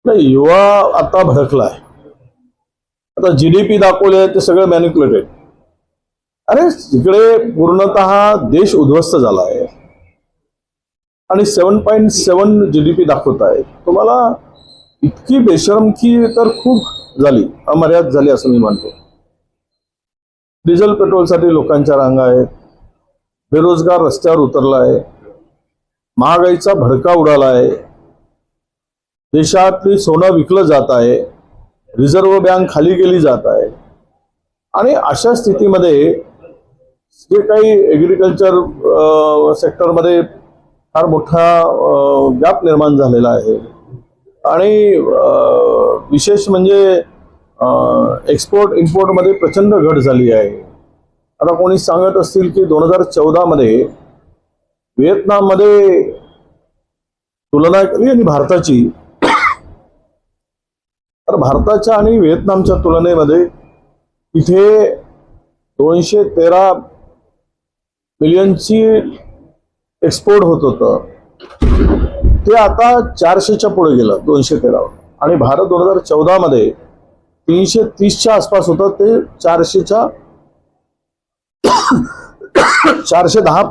नाही, युवा आता भडकलाय. आता जीडीपी दाखवले ते सगळं मॅनिप्युलेटेड. अरे इकडे पूर्णतः देश उद्ध्वस्त झाला आहे आणि 7.7 जीडीपी दाखवत आहे. तुम्हाला इतकी बेशरमकी तर खूप झाली, अमर्याद झाली असं मी मानतो. डिझेल पेट्रोलसाठी लोकांच्या रांगा आहेत, बेरोजगार रस्त्यावर उतरला आहे, महागाईचा भडका उडाला आहे, देशातली सोनं विकलं जात आहे, रिझर्व्ह बँक खाली गेली जात आहे. आणि अशा स्थितीमध्ये जे काही ॲग्रिकल्चर सेक्टरमध्ये फार मोठा गॅप निर्माण झालेला आहे आणि विशेष म्हणजे एक्सपोर्ट इम्पोर्टमध्ये प्रचंड घट झाली आहे. आता कोणी सांगत असतील की 2014 मध्ये व्हिएतनाममध्ये तुलना केली आणि भारताची, तर भारताच्या आणि व्हिएतनामच्या तुलनेमध्ये इथे 213 मिलियनची एक्सपोर्ट होत होतं, ते आता 400च्या पुढे गेलं, 213. आणि भारत 2014 मध्ये 330च्या आसपास होतं, ते 410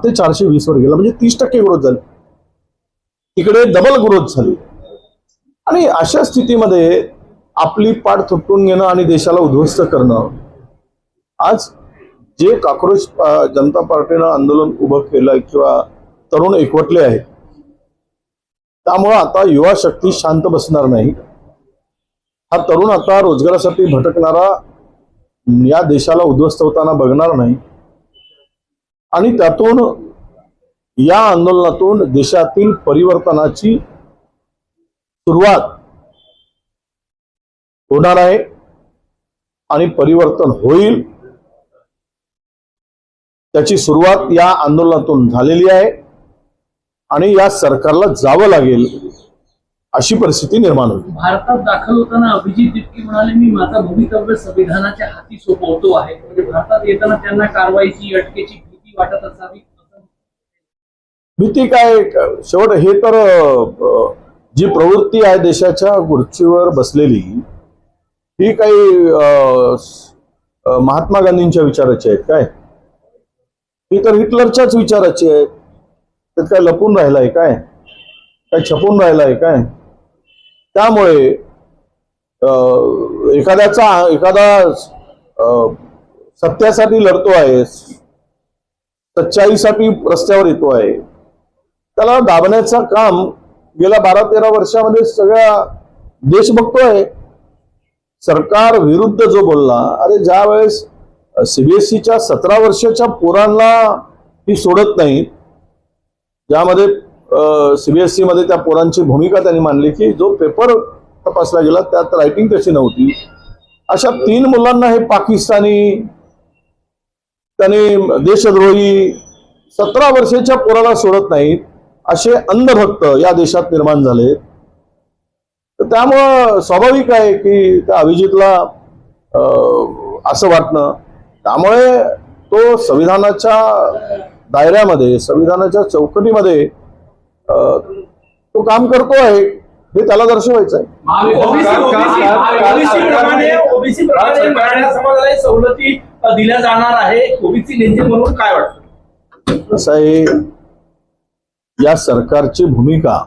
ते 420 वर गेलं. म्हणजे 30% ग्रोथ झाली, तिकडे डबल ग्रोथ झाली. आणि अशा स्थितीमध्ये आपली पाठ थोपटून घेणं आणि देशाला उद्ध्वस्त करणं, आज जे कॉक्रोच जनता पार्टीनं आंदोलन उभं केलं किंवा तरुण एकवटले आहेत, त्यामुळं आता युवा शक्ती शांत बसणार नाही. हा तरुण आता रोजगारासाठी भटकणारा या देशाला उद्ध्वस्त होताना बघणार नाही आणि त्यातून या आंदोलनातून देशातील परिवर्तनाची सुरुवात होणार आहे आणि परिवर्तन होईल. त्याची सुरुवात या आंदोलनातून झालेली आहे आणि या सरकारला जावं लागेल अशी परिस्थिती निर्माण होईल. भारतात दाखल होताना अभिजित तिटकी म्हणाले, मी माझा भवितव्य संविधानाच्या हाती सोपवतो आहे. म्हणजे भारतात येताना त्यांना कारवाईची, अटकेची भीती वाटत असावी. भीती काय, शेवट हे तर जी प्रवृत्ती आहे देशाच्या खुर्चीवर बसलेली, ही काही महात्मा गांधींच्या विचाराची आहेत काय? ही तर हिटलरच्याच विचाराची आहेत. त्यात काय लपून राहिलाय काय? काय छपून राहिलाय काय? त्यामुळे एखादा सत्यासाठी लढतो आहे, सच्चाईसाठी रस्त्यावर येतो आहे, त्याला दाबण्याचं काम गेल्या 12-13 वर्षामध्ये सगळा देश बघतोय. सरकार विरुद्ध जो बोलला, अरे ज्या वेळेस सीबीएसईच्या 17 वर्षाच्या पोरांना ती सोडत नाही, ज्यामध्ये सीबीएसई मध्ये त्या पोरांची भूमिका त्यांनी मांडली की जो पेपर तपासला गेला त्यात रायटिंग तशी नव्हती, अशा 3 मुलांना हे पाकिस्तानी, त्यांनी देशद्रोही, 17 वर्षाच्या पोराला सोडत नाहीत, असे अंधभक्त या देशात निर्माण झाले. तर त्यामुळं स्वाभाविक आहे की त्या अभिजितला असं वाटणं. त्यामुळे तो संविधानाच्या दायऱ्यामध्ये, संविधानाच्या चौकटीमध्ये तो काम करतो आहे हे त्याला दर्शवायचं आहे. सवलती दिल्या जाणार आहे ओबीसी नेते म्हणून काय वाटतं? कसं आहे, या सरकारची भूमिका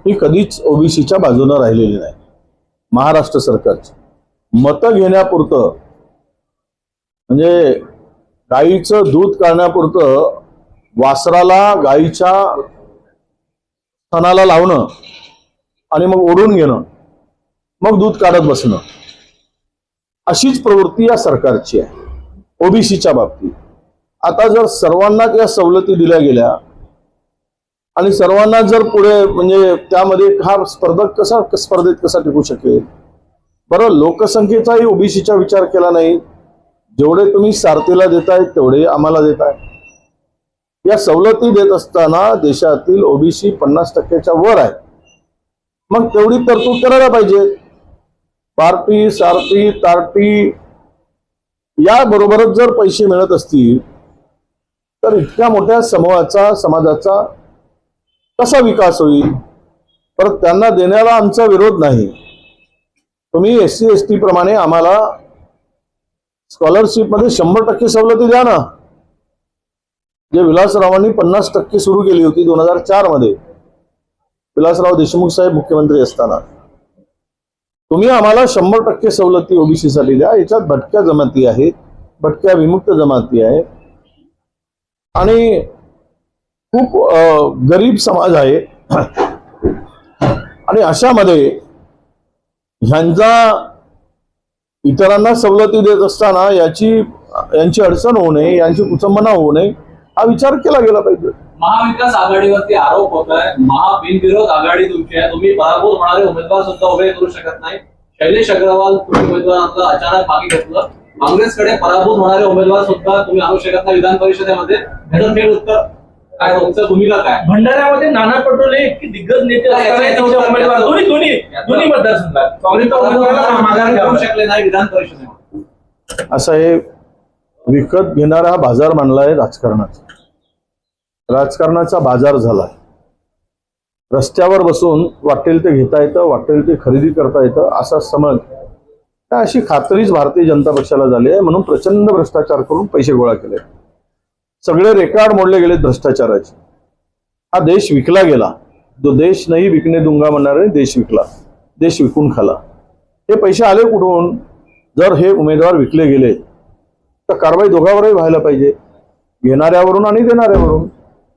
ही कधीच ओबीसीच्या बाजूने राहिलेली नाही. महाराष्ट्र सरकारची मतं घेण्यापुरतं, म्हणजे गाईचं दूध काढण्यापुरतं वासराला गाईच्या स्तनाला लावणं आणि मग ओढून घेणं, मग दूध काढत बसणं, अशीच प्रवृत्ती या सरकारची आहे ओबीसीच्या बाबतीत. आता जर सर्वांना या सवलती दिल्या गेल्या आणि सर्वांना जर पुढे, म्हणजे त्यामध्ये हा स्पर्धक स्पर्धेत कसा टिकू शकेल? बरं, लोकसंख्येचाही ओबीसीचा विचार केला नाही. जेवढे तुम्ही सारथीला देताय तेवढे आम्हाला देताय. या सवलती देत असताना देशातील ओबीसी 50%च्या वर आहे, मग तेवढी तरतूद करायला पाहिजे. पार्टी, सारथी, तार्टी या बरोबरच जर पैसे मिळत असतील तर इतक्या मोठ्या समूहाचा, समाजाचा कसा विकास होईल? परत त्यांना देण्याला आमचा विरोध नाही. तुम्ही SC ST प्रमाणे आम्हाला स्कॉलरशिप मध्ये 100% सवलती द्या ना. जे विलासरावांनी 50% सुरू केली होती 2004 मध्ये, विलासराव देशमुख साहेब मुख्यमंत्री असताना. तुम्ही आम्हाला 100% सवलती ओबीसी साठी द्या. याच्यात भटक्या जमाती आहेत, भटक्या विमुक्त जमाती आहेत आणि खूप गरीब समाज आहे. आणि अशामध्ये ह्यांचा इतरांना सवलती देत असताना यांची अडचण होऊ नये, यांची कुचंबना होऊ नये, हा विचार केला गेला पाहिजे. महाविकास आघाडीवरती आरोप होत आहे, महाबिनविरोध आघाडी तुमची आहे, तुम्ही पराभूत होणारे उमेदवार सुद्धा उभे करू शकत नाही. शैलेश अग्रवाल तुम्ही उमेदवारांना अचानक मागे घेतलं. काँग्रेसकडे पराभूत होणारे उमेदवार सुद्धा तुम्ही आणू शकत नाही विधान परिषदेमध्ये. याचं थेट उत्तर काय, तुमचं भूमिका काय? भंडाऱ्यामध्ये नाना पटोले इतके दिग्गज नेते असताना त्यांचे उमेदवार दोन्ही मतदारसंघात काँग्रेसचा उमेदवाराला माघार करू शकले नाही विधान परिषदेमध्ये. असं हे विकत घेणारा हा बाजार मानलाय राजकारणाचा. राजकारणाचा बाजार झालाय. रस्त्यावर बसून वाटेल ते घेता येतं, वाटेल ते खरेदी करता येतं असा समज, अशी खात्रीच भारतीय जनता पक्षाला झाली आहे. म्हणून प्रचंड भ्रष्टाचार करून पैसे गोळा केले. सगळे रेकॉर्ड मोडले गेले भ्रष्टाचाराचे. हा देश विकला गेला. जो देश नाही विकणे दूंगा म्हणणारे देश विकला, देश विकून खाला. हे पैसे आले कुठून? जर हे उमेदवार विकले गेले तर कारवाई दोघांवरही व्हायला पाहिजे, घेणाऱ्यावरून आणि देणाऱ्यावरून.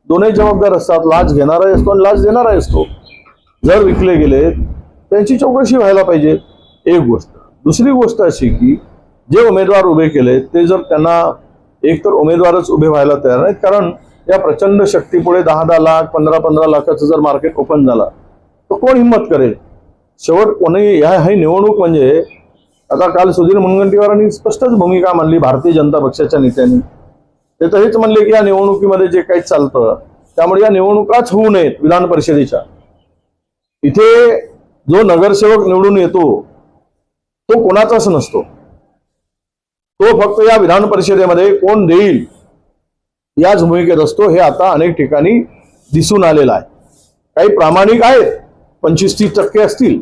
दोन्ही जबाबदार असतात. लाच घेणारा असतो आणि लाच देणारा असतो. जर विकले गेले त्यांची चौकशी व्हायला पाहिजे, एक गोष्ट. दुसरी गोष्ट अशी की जे उमेदवार उभे केले ते जर त्यांना एकतर उमेदवारच उभे व्हायला तयार नाहीत, कारण या प्रचंड शक्तीपुढे 10-10 लाख 15-15 लाखाचं जर मार्केट ओपन झाला तर कोण हिंमत करेल? शेवट कोणी ही निवडणूक म्हणजे, आता काल सुधीर मुनगंटीवारांनी स्पष्टच भूमिका मांडली भारतीय जनता पक्षाच्या नेत्यांनी. ते तर हेच म्हणले की या निवडणुकीमध्ये जे काही चालतं त्यामुळे या निवडणुकाच होऊ नयेत विधान परिषदेच्या. इथे जो नगरसेवक निवडून येतो तो कोणाचाच नसतो. तो फक्त या विधान परिषदेमध्ये कोण देईल याच भूमिकेत असतो. हे आता अनेक ठिकाणी दिसून आलेलं आहे. काही प्रामाणिक आहेत, 25-30% असतील,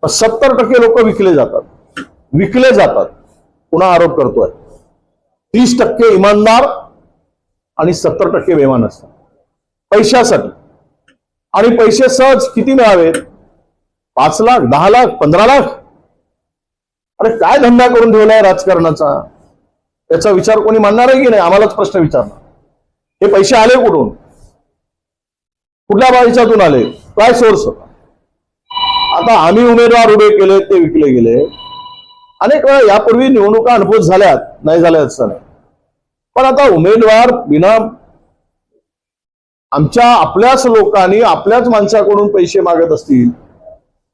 पण 70% लोक विकले जातात. पुन्हा आरोप करतोय. 30% इमानदार आणि 70% बेईमान असतात पैशासाठी. आणि पैसे सहज किती मिळावेत? 5 लाख, 10 लाख, 15 लाख. अरे काय धंदा करून ठेवलाय राजकारणाचा? याचा विचार कोणी मानणार आहे की नाही? आम्हालाच प्रश्न विचारणार. हे पैसे आले कुठून? कुठल्या बाजूच्यातून आले? काय सोर्स होता? आता आम्ही उमेदवार उभे केले, ते विकले गेले. अनेक वेळा यापूर्वी निवडणुका अनुभूत झाल्यात, नाही झाल्या असं नाही. पण आता उमेदवार बिना आपल्याच लोकांनी आपल्याच माणसाकडून पैसे मागत असतील,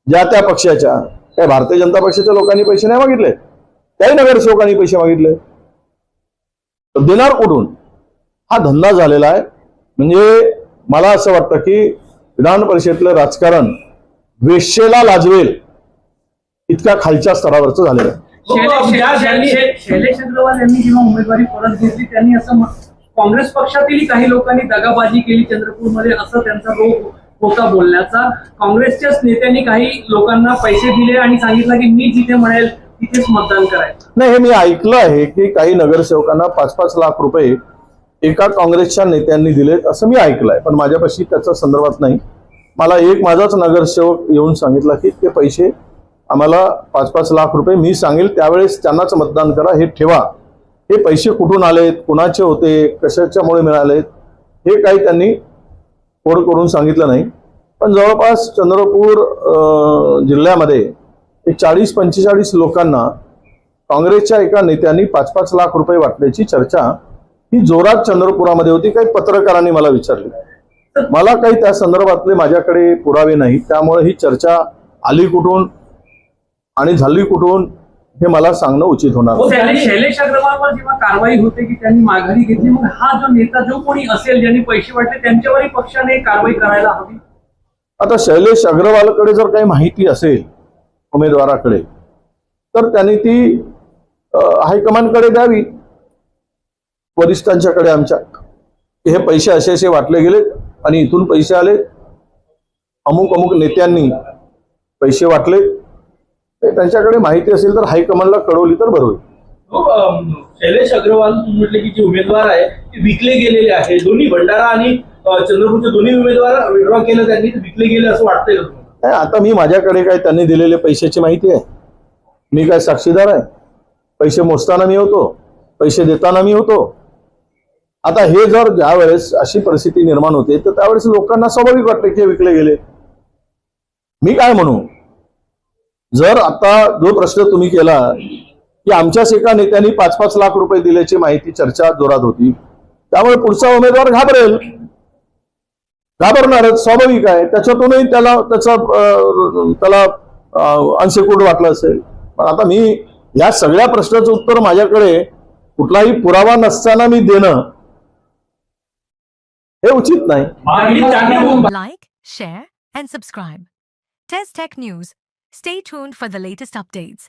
ज्या त्या पक्षाच्या, काय भारतीय जनता पक्षाच्या लोकांनी पैसे नाही मागितले, त्याही नगरसेवकांनी पैसे मागितले, तर देणार कुठून? हा धंदा झालेला आहे. म्हणजे मला असं वाटतं की विधान परिषदेतलं राजकारण वेश्येला लाजवेल इतक्या खालच्या स्तरावरचं झालेलं आहे. शैलेश अग्रवाल यांनी जेव्हा उमेदवारी परत घेतली त्यांनी असं काँग्रेस पक्षातील काही लोकांनी दगाबाजी केली चंद्रपूरमध्ये, असं त्यांचा रोग होता बोलण्याचा. काँग्रेसच्याच नेत्यांनी काही लोकांना पैसे दिले आणि सांगितलं की मी जिथे म्हणेल तिथेच मतदान करायचं. नाही, हे मी ऐकलं आहे की काही नगरसेवकांना 5-5 लाख रुपये एका काँग्रेसच्या नेत्यांनी दिलेत असं मी ऐकलंय, पण माझ्यापाशी त्याच्या संदर्भात नाही. मला एक माझाच नगरसेवक येऊन सांगितला की ते पैसे आम्हाला 5-5 लाख रुपये, मी सांगेल त्यावेळेस त्यांनाच मतदान करा, हे ठेवा. हे पैसे कुठून आलेत, कुणाचे होते, कशाच्यामुळे मिळालेत, हे काही त्यांनी कोड करून सांगितलं नाही. पण जवळपास चंद्रपूर जिल्ह्यामध्ये 40-45 लोकांना काँग्रेसच्या एका नेत्यांनी 5-5 लाख रुपये वाटल्याची चर्चा ही जोरात चंद्रपुरामध्ये होती. काही पत्रकारांनी मला विचारली. मला काही त्या संदर्भातले माझ्याकडे पुरावे नाही, त्यामुळे ही चर्चा आली कुठून आणि झाली कुठून हे मला सांगणं उचित होणार. शैलेश अग्रवालवर जेव्हा कारवाई होते की त्यांनी माघारी घेतली, मग हा जो नेता जो कोणी असेल ज्यांनी पैसे वाटले त्यांच्यावरही पक्षाने कारवाई करायला हवी. आता शैलेश अग्रवालकडे जर काही माहिती असेल उमेदवाराकडे तर त्यांनी ती हायकमांडकडे द्यावी, वरिष्ठांच्याकडे आमच्या. हे पैसे असे वाटले गेले आणि इथून पैसे आले, अमुक अमुक नेत्यांनी पैसे वाटले, ते त्यांच्याकडे माहिती असेल तर हायकमांडला कळवली तर बरं होईल. शैलेश अग्रवाल तुम्ही म्हटले की जे उमेदवार आहे ते विकले गेलेले आहे. दोन्ही भंडारा आणि चंद्रपूरचे दोन्ही उमेदवार विड्रॉ केलं त्यांनी, ते विकले गेले असं वाटतंय का तुम्हाला? नाही, आता मी माझ्याकडे काय त्यांनी दिलेले पैशाची माहिती आहे? मी काय साक्षीदार आहे? पैसे मोजताना मी होतो, पैसे देताना मी होतो. आता हे जर ज्यावेळेस अशी परिस्थिती निर्माण होते तर त्यावेळेस लोकांना स्वाभाविक वाटते की हे विकले गेले. मी काय म्हणू, जर आता जो प्रश्न तुम्ही केला की आमच्याच एका नेत्यांनी 5-5 लाख रुपये दिल्याची माहिती चर्चा जोरात होती, त्यामुळे पुढचा उमेदवार घाबरणारच, स्वाभाविक आहे. त्याच्यातूनही त्याला अनसिक्युर्ड वाटलं असेल. पण आता मी या सगळ्या प्रश्नाचं उत्तर माझ्याकडे कुठलाही पुरावा नसताना मी देणं हे उचित नाही. Like, share, and subscribe. Test Tech News. Stay tuned for the latest updates.